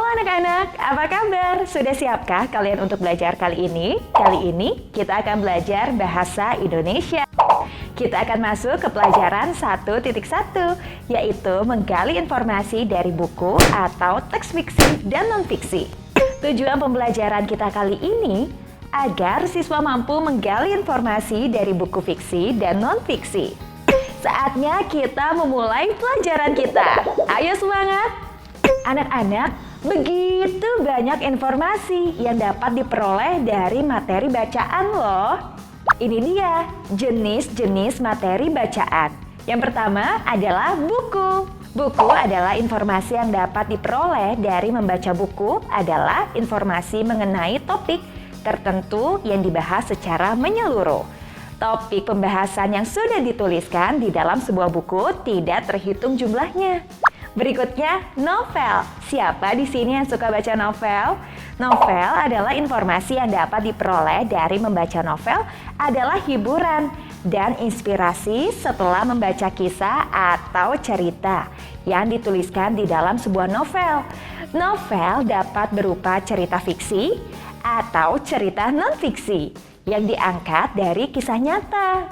anak-anak, apa kabar? Sudah siapkah kalian untuk belajar kali ini? Kali ini kita akan belajar bahasa Indonesia. Kita akan masuk ke pelajaran 1.1, yaitu menggali informasi dari buku atau teks fiksi dan non-fiksi. Tujuan pembelajaran kita kali ini agar siswa mampu menggali informasi dari buku fiksi dan non-fiksi. Saatnya kita memulai pelajaran kita. Ayo semangat! Anak-anak, begitu banyak informasi yang dapat diperoleh dari materi bacaan loh. Ini dia jenis-jenis materi bacaan. Yang pertama adalah buku. Buku adalah informasi yang dapat diperoleh dari membaca buku adalah informasi mengenai topik tertentu yang dibahas secara menyeluruh. Topik pembahasan yang sudah dituliskan di dalam sebuah buku tidak terhitung jumlahnya. Berikutnya, novel. Siapa di sini yang suka baca novel? Novel adalah informasi yang dapat diperoleh dari membaca novel adalah hiburan dan inspirasi setelah membaca kisah atau cerita yang dituliskan di dalam sebuah novel. Novel dapat berupa cerita fiksi atau cerita non-fiksi yang diangkat dari kisah nyata.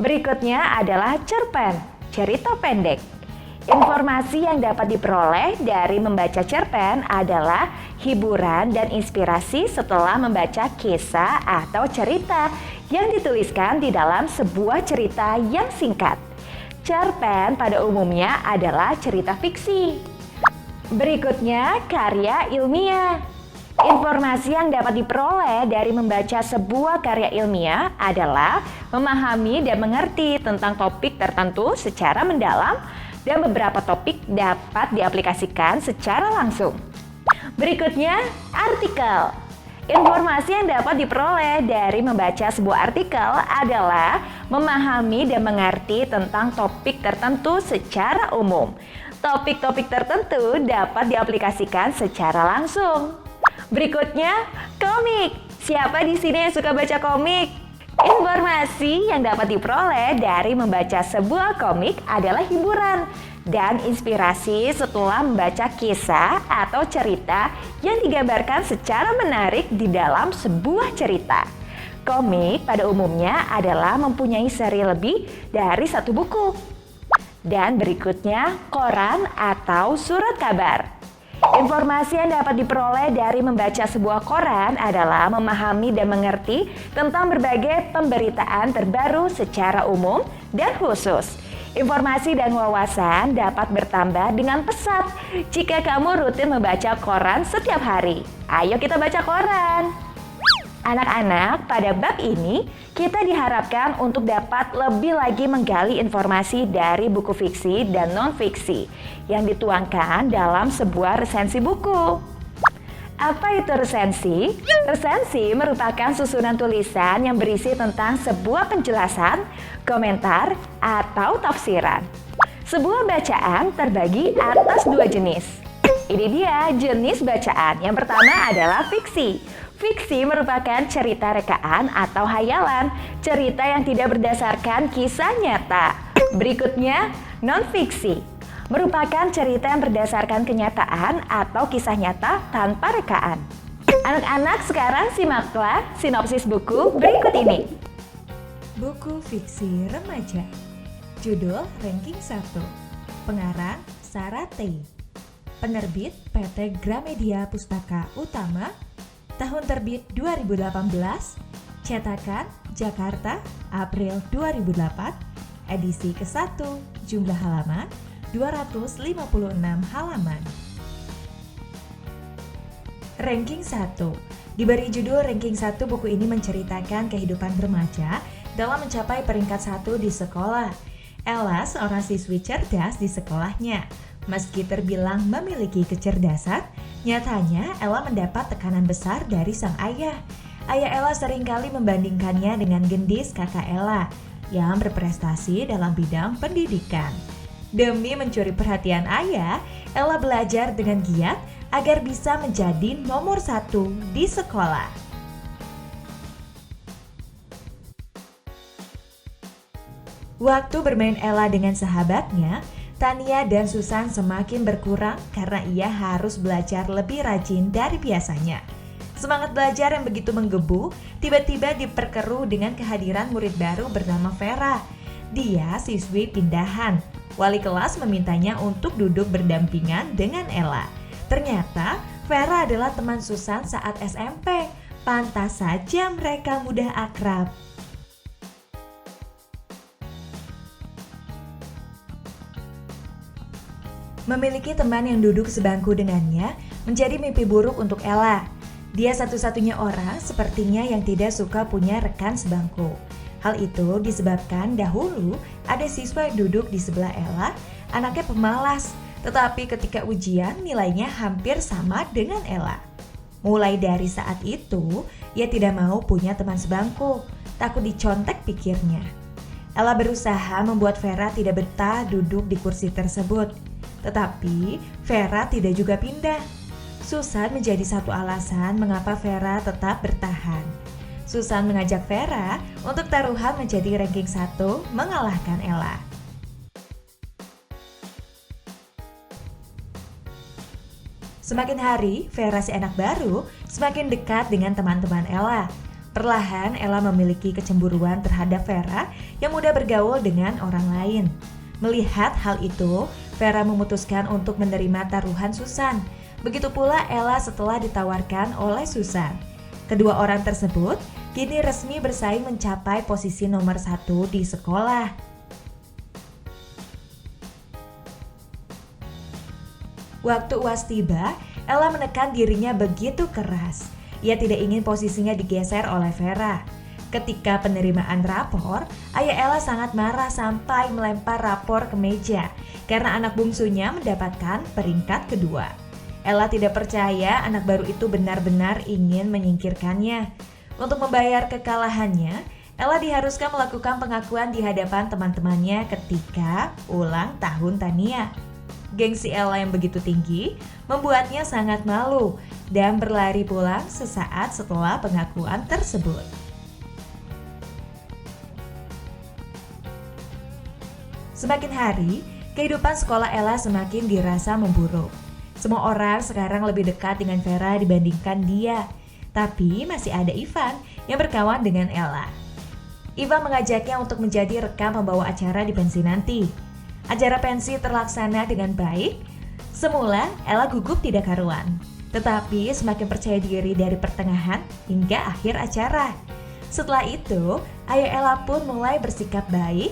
Berikutnya adalah cerpen, cerita pendek. Informasi yang dapat diperoleh dari membaca cerpen adalah hiburan dan inspirasi setelah membaca kisah atau cerita yang dituliskan di dalam sebuah cerita yang singkat. Cerpen pada umumnya adalah cerita fiksi. Berikutnya, karya ilmiah. Informasi yang dapat diperoleh dari membaca sebuah karya ilmiah adalah memahami dan mengerti tentang topik tertentu secara mendalam, dan beberapa topik dapat diaplikasikan secara langsung. Berikutnya, artikel. Informasi yang dapat diperoleh dari membaca sebuah artikel adalah memahami dan mengerti tentang topik tertentu secara umum. Topik-topik tertentu dapat diaplikasikan secara langsung. Berikutnya, komik. Siapa di sini yang suka baca komik? Informasi yang dapat diperoleh dari membaca sebuah komik adalah hiburan dan inspirasi setelah membaca kisah atau cerita yang digambarkan secara menarik di dalam sebuah cerita. Komik pada umumnya adalah mempunyai seri lebih dari satu buku. Dan berikutnya, koran atau surat kabar. Informasi yang dapat diperoleh dari membaca sebuah koran adalah memahami dan mengerti tentang berbagai pemberitaan terbaru secara umum dan khusus. Informasi dan wawasan dapat bertambah dengan pesat jika kamu rutin membaca koran setiap hari. Ayo kita baca koran! Anak-anak, pada bab ini kita diharapkan untuk dapat lebih lagi menggali informasi dari buku fiksi dan non-fiksi yang dituangkan dalam sebuah resensi buku. Apa itu resensi? Resensi merupakan susunan tulisan yang berisi tentang sebuah penjelasan, komentar, atau tafsiran. Sebuah bacaan terbagi atas dua jenis. Ini dia jenis bacaan. Yang pertama adalah fiksi. Fiksi merupakan cerita rekaan atau hayalan, cerita yang tidak berdasarkan kisah nyata. Berikutnya, non-fiksi. Merupakan cerita yang berdasarkan kenyataan atau kisah nyata tanpa rekaan. Anak-anak sekarang simaklah sinopsis buku berikut ini. Buku fiksi remaja. Judul Ranking 1. Pengarang Sarah Tay. Penerbit PT Gramedia Pustaka Utama. Tahun terbit 2018, cetakan Jakarta, April 2008, edisi ke-1, jumlah halaman 256 halaman. Ranking 1. Diberi judul Ranking 1, buku ini menceritakan kehidupan remaja dalam mencapai peringkat 1 di sekolah. Ella seorang siswi cerdas di sekolahnya. Meski terbilang memiliki kecerdasan, nyatanya Ella mendapat tekanan besar dari sang ayah. Ayah Ella seringkali membandingkannya dengan gendis kakak Ella yang berprestasi dalam bidang pendidikan. Demi mencuri perhatian ayah, Ella belajar dengan giat agar bisa menjadi nomor 1 di sekolah. Waktu bermain Ella dengan sahabatnya, Tania dan Susan semakin berkurang karena ia harus belajar lebih rajin dari biasanya. Semangat belajar yang begitu menggebu tiba-tiba diperkeruh dengan kehadiran murid baru bernama Vera. Dia siswi pindahan. Wali kelas memintanya untuk duduk berdampingan dengan Ella. Ternyata Vera adalah teman Susan saat SMP. Pantas saja mereka mudah akrab. Memiliki teman yang duduk sebangku dengannya menjadi mimpi buruk untuk Ella. Dia satu-satunya orang sepertinya yang tidak suka punya rekan sebangku. Hal itu disebabkan dahulu ada siswa yang duduk di sebelah Ella, anaknya pemalas, tetapi ketika ujian nilainya hampir sama dengan Ella. Mulai dari saat itu, ia tidak mau punya teman sebangku, takut dicontek pikirnya. Ella berusaha membuat Vera tidak betah duduk di kursi tersebut, tetapi Vera tidak juga pindah. Susan menjadi satu alasan mengapa Vera tetap bertahan. Susan mengajak Vera untuk taruhan menjadi ranking 1 mengalahkan Ella. Semakin hari, Vera si anak baru semakin dekat dengan teman-teman Ella. Perlahan Ella memiliki kecemburuan terhadap Vera yang mudah bergaul dengan orang lain. Melihat hal itu, Vera memutuskan untuk menerima taruhan Susan. Begitu pula Ella setelah ditawarkan oleh Susan. Kedua orang tersebut kini resmi bersaing mencapai posisi nomor 1 di sekolah. Waktu UAS tiba, Ella menekan dirinya begitu keras. Ia tidak ingin posisinya digeser oleh Vera. Ketika penerimaan rapor, ayah Ella sangat marah sampai melempar rapor ke meja karena anak bungsunya mendapatkan peringkat kedua. Ella tidak percaya anak baru itu benar-benar ingin menyingkirkannya. Untuk membayar kekalahannya, Ella diharuskan melakukan pengakuan di hadapan teman-temannya ketika ulang tahun Tania. Gengsi Ella yang begitu tinggi membuatnya sangat malu dan berlari pulang sesaat setelah pengakuan tersebut. Semakin hari, kehidupan sekolah Ella semakin dirasa memburuk. Semua orang sekarang lebih dekat dengan Vera dibandingkan dia. Tapi masih ada Ivan yang berkawan dengan Ella. Ivan mengajaknya untuk menjadi rekan pembawa acara di pensi nanti. Acara pensi terlaksana dengan baik. Semula Ella gugup tidak karuan, tetapi semakin percaya diri dari pertengahan hingga akhir acara. Setelah itu, ayah Ella pun mulai bersikap baik.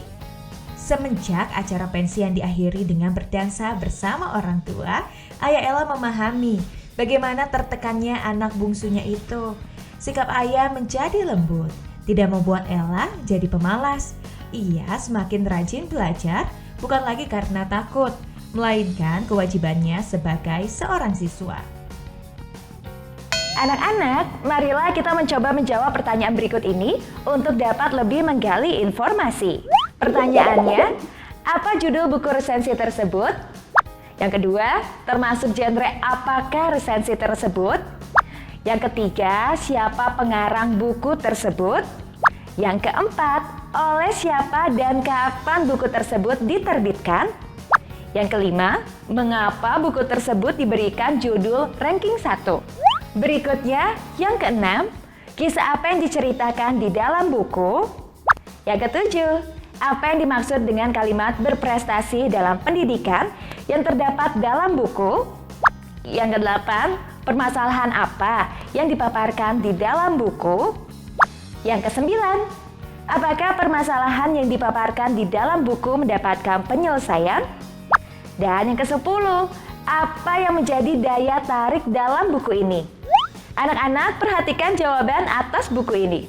Semenjak acara pensi yang diakhiri dengan berdansa bersama orang tua, ayah Ella memahami bagaimana tertekannya anak bungsunya itu. Sikap ayah menjadi lembut, tidak membuat Ella jadi pemalas. Ia semakin rajin belajar, bukan lagi karena takut, melainkan kewajibannya sebagai seorang siswa. Anak-anak, marilah kita mencoba menjawab pertanyaan berikut ini untuk dapat lebih menggali informasi. Pertanyaannya, apa judul buku resensi tersebut? Yang kedua, termasuk genre apakah resensi tersebut? Yang ketiga, siapa pengarang buku tersebut? Yang keempat, oleh siapa dan kapan buku tersebut diterbitkan? Yang kelima, mengapa buku tersebut diberikan judul ranking 1? Berikutnya, yang keenam, kisah apa yang diceritakan di dalam buku? Yang ketujuh, apa yang dimaksud dengan kalimat berprestasi dalam pendidikan yang terdapat dalam buku? Yang kedelapan, permasalahan apa yang dipaparkan di dalam buku? Yang kesembilan, apakah permasalahan yang dipaparkan di dalam buku mendapatkan penyelesaian? Dan yang kesepuluh, apa yang menjadi daya tarik dalam buku ini? Anak-anak, perhatikan jawaban atas buku ini.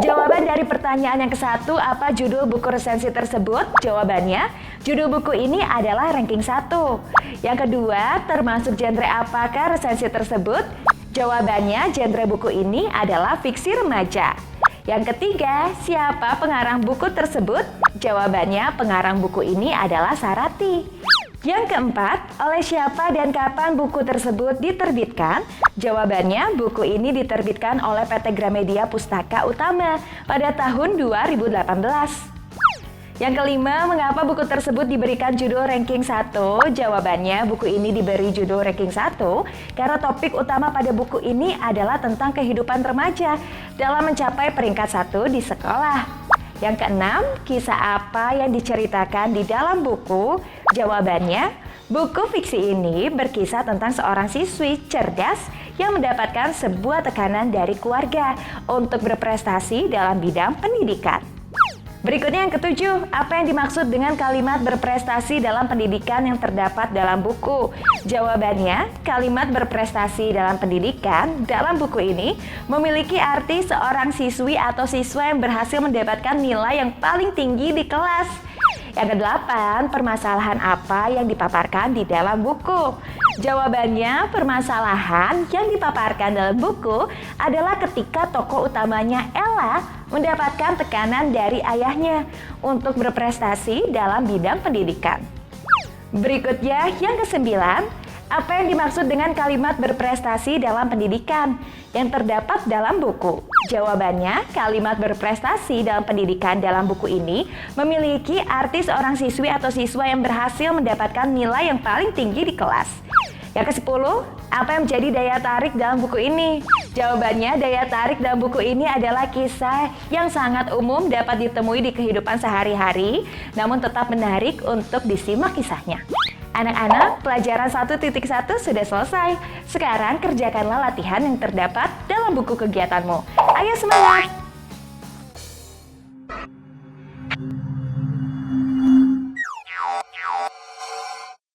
Jawaban dari pertanyaan yang ke-1, apa judul buku resensi tersebut? Jawabannya, judul buku ini adalah ranking 1. Yang kedua, termasuk genre apakah resensi tersebut? Jawabannya, genre buku ini adalah fiksi remaja. Yang ketiga, siapa pengarang buku tersebut? Jawabannya, pengarang buku ini adalah Sarati. Yang keempat, oleh siapa dan kapan buku tersebut diterbitkan? Jawabannya, buku ini diterbitkan oleh PT Gramedia Pustaka Utama pada tahun 2018. Yang kelima, mengapa buku tersebut diberikan judul ranking 1? Jawabannya, buku ini diberi judul ranking 1 karena topik utama pada buku ini adalah tentang kehidupan remaja dalam mencapai peringkat 1 di sekolah. Yang keenam, kisah apa yang diceritakan di dalam buku? Jawabannya, buku fiksi ini berkisah tentang seorang siswi cerdas yang mendapatkan sebuah tekanan dari keluarga untuk berprestasi dalam bidang pendidikan. Berikutnya yang ketujuh, apa yang dimaksud dengan kalimat berprestasi dalam pendidikan yang terdapat dalam buku? Jawabannya, kalimat berprestasi dalam pendidikan dalam buku ini memiliki arti seorang siswi atau siswa yang berhasil mendapatkan nilai yang paling tinggi di kelas. Yang kedelapan, permasalahan apa yang dipaparkan di dalam buku? Jawabannya, permasalahan yang dipaparkan dalam buku adalah ketika tokoh utamanya Ella mendapatkan tekanan dari ayahnya untuk berprestasi dalam bidang pendidikan. Berikutnya, yang kesembilan, apa yang dimaksud dengan kalimat berprestasi dalam pendidikan yang terdapat dalam buku? Jawabannya, kalimat berprestasi dalam pendidikan dalam buku ini memiliki arti seorang siswi atau siswa yang berhasil mendapatkan nilai yang paling tinggi di kelas. Yang ke-10, apa yang menjadi daya tarik dalam buku ini? Jawabannya, daya tarik dalam buku ini adalah kisah yang sangat umum dapat ditemui di kehidupan sehari-hari, namun tetap menarik untuk disimak kisahnya. Anak-anak, pelajaran 1.1 sudah selesai. Sekarang kerjakanlah latihan yang terdapat dalam buku kegiatanmu. Ayo semangat!